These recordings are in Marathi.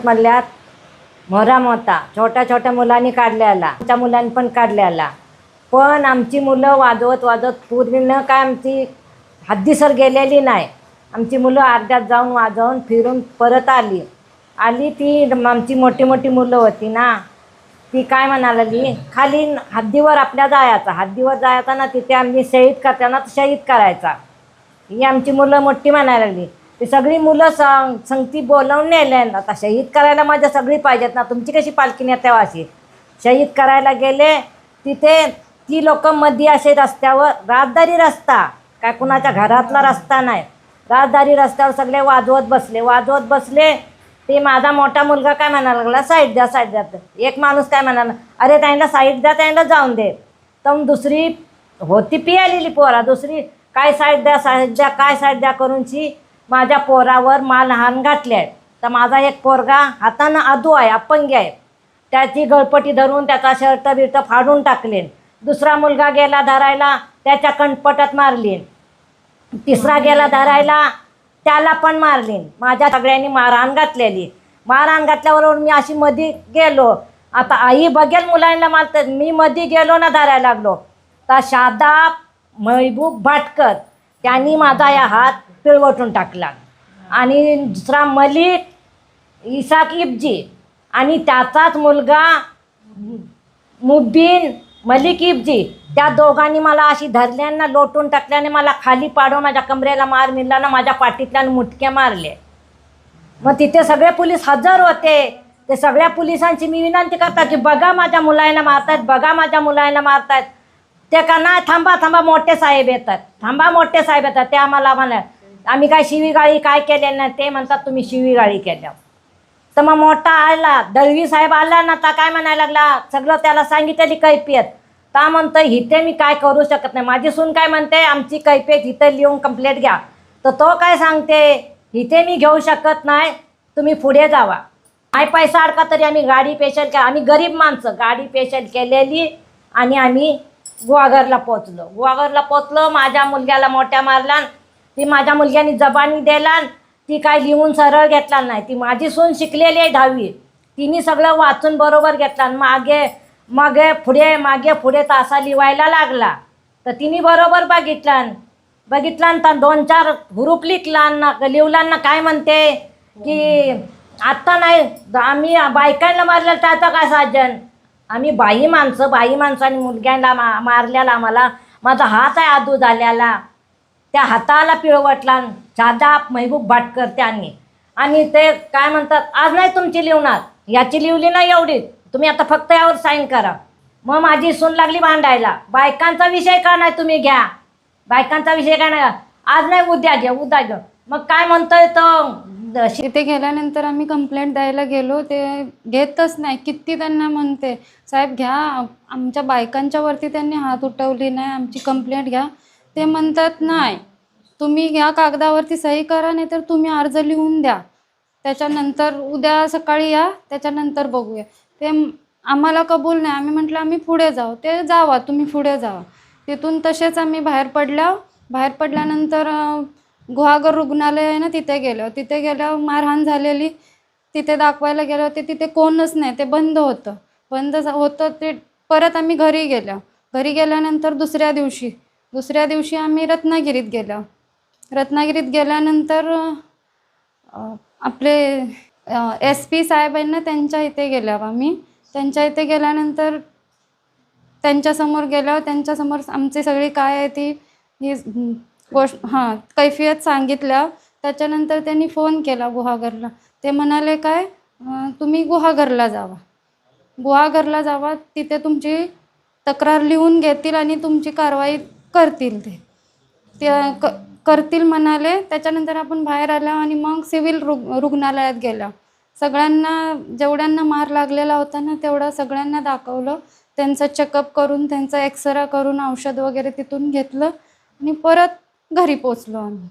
मल्ल्यात मोहराम होता, छोट्या छोट्या मुलांनी काढलेला, आमच्या मुलांनी पण काढलेला. पण आमची मुलं वाजवत वाजवत पूर्ण काय आमची हद्दीसर गेलेली नाही. आमची मुलं अर्ध्यात जाऊन वाजवून फिरून परत आली ती आमची मोठी मोठी मुलं होती ना, ती काय म्हणाली, खाली हद्दीवर आपल्या हद्दीवर जायचा ना, तिथे आम्ही शहीद करताना शहीद करायचा. ही आमची मुलं मोठी म्हणायला लागली. ती सगळी मुलं संगती बोलावून नेले. आता शहीद करायला माझ्या सगळी पाहिजेत ना, तुमची कशी पालखी नेत्या अशी शहीद करायला गेले. तिथे ती लोक मध्ये असे रस्त्यावर, राजदारी रस्ता, काय कुणाच्या घरातला रस्ता नाही, राजदारी रस्त्यावर सगळे वाजवत बसले. ते माझा मोठा मुलगा काय म्हणायला लागला, साईड द्या साईड द्या. एक माणूस काय म्हणाला, अरे त्यांना साईड द्या, त्यांना जाऊन दे. तर दुसरी होती पियालेली पोरा, दुसरी काय साईड द्या साईड द्या काय साईड द्या करूनची माझ्या पोरावर मालहाण घातली आहे. तर माझा एक पोरगा हातानं आदू आहे, अपंग आहे, त्याची गळपटी धरून त्याचा शर्ट बिर्ट फाडून टाकले. दुसरा मुलगा गेला धरायला, त्याच्या कणपटात मारली. तिसरा गेला धरायला, त्याला पण मारली. माझ्या सगळ्यांनी मारहाण घातलेली. मारहाण घातल्याबरोबर मी अशी मध्ये गेलो. आता आई बघेल मुलांना मारतात, मी मध्ये गेलो ना धरायला लागलो. तर शादाब महबूब भाटकर त्यांनी माझा या हात पिळवटून टाकला. आणि दुसरा मलिक इसाक इब्जी आणि त्याचाच मुलगा मुबीन मलिक इब्जी, त्या दोघांनी मला अशी धरल्यानं लोटून टाकल्याने मला खाली पाडून माझ्या कमरेला मार मिळाला ना, माझ्या पाठीतल्या मुटके मारले. मग तिथे सगळे पोलीस हजर होते. ते सगळ्या पोलिसांची मी विनंती करतात की बघा माझ्या मुलांना मारतायत, बघा माझ्या मुलांना मारतायत. ते का नाही, थांबा थांबा मोठे साहेब येतात, थांबा मोठे साहेब येतात. ते आम्हाला म्हणा आम्ही काय शिवीगाळी काय केलेलं नाही. ते म्हणतात तुम्ही शिवीगाळी केल्या. तर मग मोठा आला दळवी साहेब आला ना, तर काय म्हणायला लागला, सगळं त्याला सांगितलेली कैफियत. ता म्हणतं इथे मी काय करू शकत नाही. माझी सून काय म्हणते, आमची कैफियत इथे लिहून कंप्लेंट घ्या. तर तो काय सांगते, इथे मी घेऊ शकत नाही, तुम्ही पुढे जावा. काय पैसा अडका तरी आम्ही गाडी पेशल केली. आम्ही गरीब माणसं गाडी पेशल केलेली आणि आम्ही गुहागरला पोचलो. माझ्या मुलग्याला मोठ्या मारला. ती माझ्या मुलग्याने जबानी दिला, ती काय लिहून सरळ घेतला नाही. ती माझी सून शिकलेली आहे 10वी, तिने सगळं वाचून बरोबर घेतला. मागे मागे पुढे तासा लिवायला लागला. तर तिने बरोबर बघितला तर 2-4 हुरूप लिवलांना काय म्हणते की आत्ता नाही, आम्ही बायकांना मारलेलं त्याचं काय साजन, आम्ही बाई माणसाने मुलग्यांना मारलेला. आम्हाला माझा हात आहे आदू झालेला, त्या हाताला पिळवटला शादाब महबूब भाटकर त्यांनी. आणि ते काय म्हणतात, आज नाही तुमची लिहणार, याची लिवली नाही एवढी, तुम्ही आता फक्त यावर साईन करा. मग माझी सून लागली भांडायला, बायकांचा विषय का नाही तुम्ही घ्या, बायकांचा विषय का नाही, आज नाही उद्या घ्या. मग काय म्हणतोय तो, तिथे गेल्यानंतर आम्ही कंप्लेंट द्यायला गेलो, ते घेतच नाही. किती त्यांना म्हणते, साहेब घ्या, आमच्या बायकांच्या वरती त्यांनी हात उठवली नाही, आमची कंप्लेंट घ्या. ते म्हणतात नाही, तुम्ही घ्या कागदावरती सही करा, नाही तर तुम्ही अर्ज लिहून द्या, त्याच्यानंतर उद्या सकाळी या, त्याच्यानंतर बघूया. ते आम्हाला कबूल नाही. आम्ही म्हटलं आम्ही पुढे जाऊ. ते जावा, तुम्ही पुढे जावा. तिथून तसेच आम्ही बाहेर पडल्यानंतर गुहागर रुग्णालय आहे ना, तिथे गेल्यावर मारहाण झालेली, तिथे दाखवायला गेले होते. तिथे कोणच नाही, ते बंद होतं. ते परत आम्ही घरी गेल्यानंतर दुसऱ्या दिवशी आम्ही रत्नागिरीत गेल्यानंतर आपले SP साहेब आहेत ना, त्यांच्या इथे गेल्यानंतर त्यांच्यासमोर आमची सगळी काय आहे ती ही गोष्ट कैफियत सांगितल्या. त्याच्यानंतर त्यांनी फोन केला गुहागरला. ते म्हणाले काय, तुम्ही गुहागरला जावा, तिथे तुमची तक्रार लिहून घेतील आणि तुमची कारवाई करतील. ते करतील म्हणाले. त्याच्यानंतर आपण बाहेर आलो आणि मग सिव्हिल रुग्णालयात गेलो. सगळ्यांना जेवढ्यांना मार लागलेला होता ना, तेवढं सगळ्यांना दाखवलं. त्यांचा चेकअप करून, त्यांचा एक्सरा करून, औषध वगैरे तिथून घेतलं आणि परत घरी पोचलो आम्ही.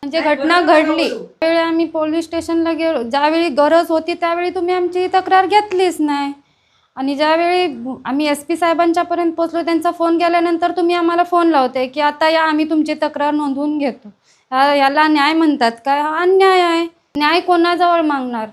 म्हणजे घटना घडली त्यावेळी आम्ही पोलीस स्टेशनला गेलो. ज्यावेळी गरज होती त्यावेळी तुम्ही आमची तक्रार घेतलीच नाही. आणि ज्यावेळी आम्ही SP साहेबांच्यापर्यंत पोचलो, त्यांचा फोन गेल्यानंतर तुम्ही आम्हाला फोन लावते की आता या, आम्ही तुमची तक्रार नोंदवून घेतो. याला न्याय म्हणतात काय? हा अन्याय आहे. न्याय कोणाजवळ मागणार?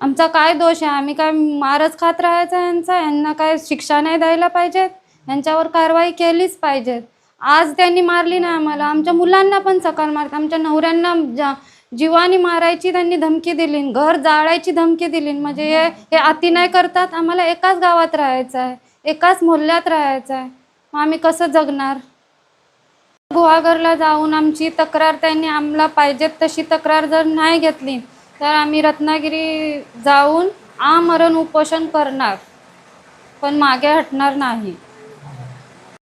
आमचा काय दोष आहे? आम्ही काय मारच खात राहायचा यांचा? यांना काय शिक्षा नाही द्यायला पाहिजेत? यांच्यावर कारवाई केलीच पाहिजेत. आज त्यांनी मारली ना आम्हाला, आमच्या मुलांना पण सकाळ मारत, आमच्या नवऱ्यांना जीवानी मारायची त्यांनी धमकी दिली, घर जाळायची धमकी दिली. म्हणजे हे अति नाही करतात? आम्हाला एकाच गावात राहायचं आहे, एकाच मोहल्ल्यात राहायचं आहे, मग आम्ही कसं जगणार? गुहागरला जाऊन आमची तक्रार त्यांनी आम्हाला पाहिजेत तशी तक्रार जर नाही घेतली तर आम्ही रत्नागिरी जाऊन आमरण उपोषण करणार, पण मागे हटणार नाही.